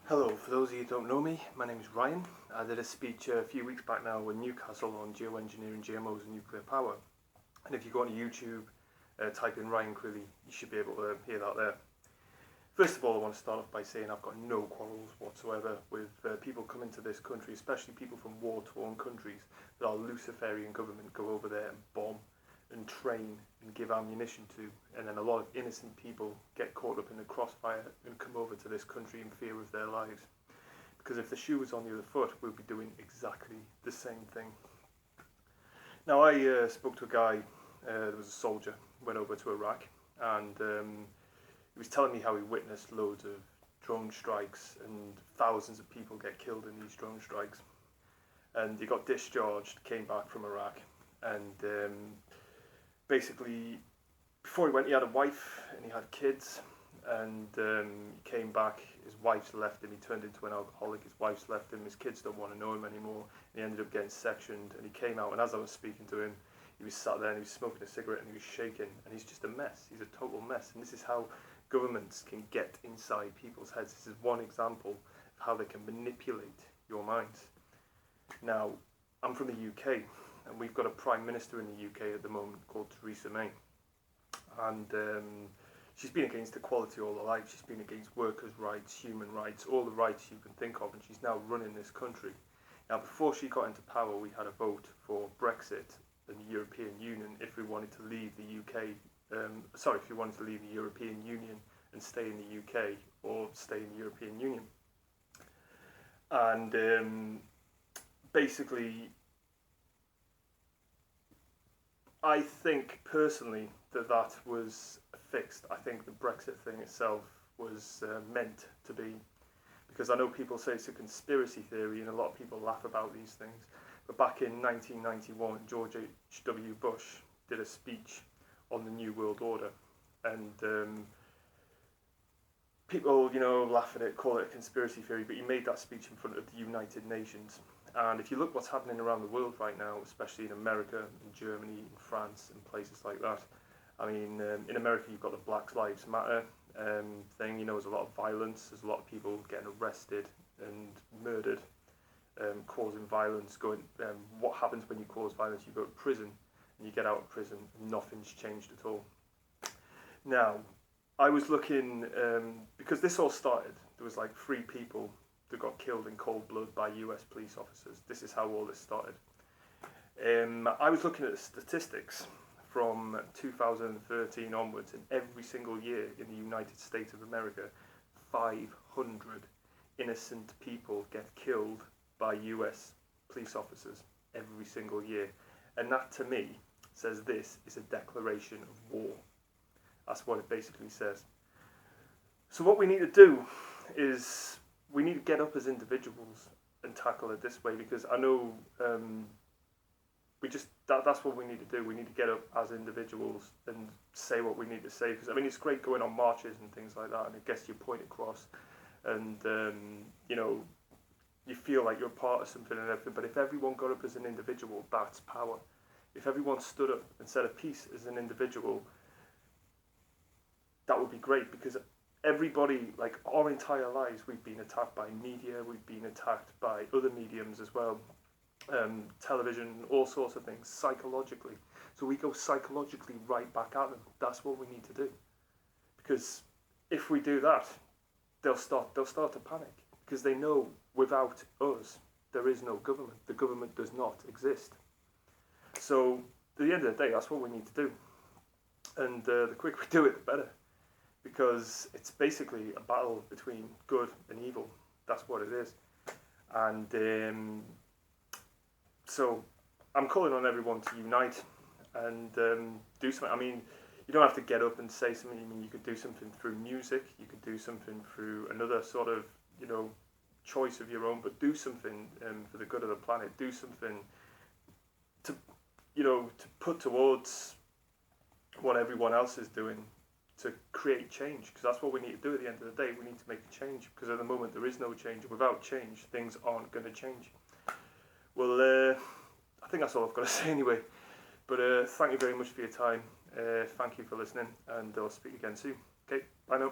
Hello, for those of you who don't know me, my name is Ryan. I did a speech a few weeks back now in Newcastle on geoengineering, GMOs and nuclear power. And if you go on YouTube, type in Ryan Crilly, you should be able to hear that there. First of all, I want to start off by saying I've got no quarrels whatsoever with people coming to this country, especially people from war-torn countries that our Luciferian government go over there and bomb and train and give ammunition to, and then a lot of innocent people get caught up in the crossfire and come over to this country in fear of their lives. Because if the shoe was on the other foot, we'd be doing exactly the same thing. Now, I spoke to a guy, there was a soldier, went over to Iraq, and he was telling me how he witnessed loads of drone strikes and thousands of people get killed in these drone strikes. And he got discharged, came back from Iraq, and basically, before he went, he had a wife and he had kids, and he came back, his wife's left him, he turned into an alcoholic, his wife's left him, his kids don't want to know him anymore, and he ended up getting sectioned, and he came out, and as I was speaking to him, he was sat there and he was smoking a cigarette and he was shaking, and he's just a mess, he's a total mess, and this is how governments can get inside people's heads. This is one example of how they can manipulate your minds. Now, I'm from the UK, and we've got a Prime Minister in the UK at the moment called Theresa May. And she's been against equality all her life. She's been against workers' rights, human rights, all the rights you can think of, and she's now running this country. Now, before she got into power, we had a vote for Brexit and the European Union if we wanted to leave the UK, if we wanted to leave the European Union and stay in the UK or stay in the European Union. And basically, I think personally that was fixed. I think the Brexit thing itself was meant to be, because I know people say it's a conspiracy theory and a lot of people laugh about these things, but back in 1991 George H.W. Bush did a speech on the New World Order, and people, laugh at it, call it a conspiracy theory, but he made that speech in front of the United Nations. And if you look what's happening around the world right now, especially in America, in Germany, in France, and places like that, I mean, in America you've got the Black Lives Matter thing, there's a lot of violence, there's a lot of people getting arrested and murdered, causing violence. What happens when you cause violence? You go to prison, and you get out of prison, and nothing's changed at all. Now, I was looking, because this all started, there was like 3 people that got killed in cold blood by US police officers. This is how all this started. I was looking at the statistics from 2013 onwards, and every single year in the United States of America, 500 innocent people get killed by US police officers every single year. And that, to me, says this is a declaration of war. That's what it basically says. So what we need to do is we need to get up as individuals and tackle it this way, because I know that's what we need to do. We need to get up as individuals and say what we need to say, because I mean it's great going on marches and things like that, and it gets your point across, and you feel like you're part of something and everything. But if everyone got up as an individual, that's power. If everyone stood up and said a piece as an individual, that would be great, because everybody, like our entire lives, we've been attacked by media, we've been attacked by other mediums as well, television, all sorts of things, psychologically. So we go psychologically right back at them. That's what we need to do, because if we do that, they'll start to panic, because they know without us there is no government. The government does not exist. So at the end of the day, that's what we need to do, and the quicker we do it, the better. Because it's basically a battle between good and evil. That's what it is. And so I'm calling on everyone to unite and do something. I mean, you don't have to get up and say something. I mean, you could do something through music. You could do something through another sort of, choice of your own. But do something for the good of the planet. Do something to put towards what everyone else is doing, to create change, because that's what we need to do at the end of the day. We need to make a change, because at the moment there is no change. Without change, things aren't going to change. Well, I think that's all I've got to say anyway. But thank you very much for your time. Thank you for listening, and I'll speak again soon. Okay, bye now.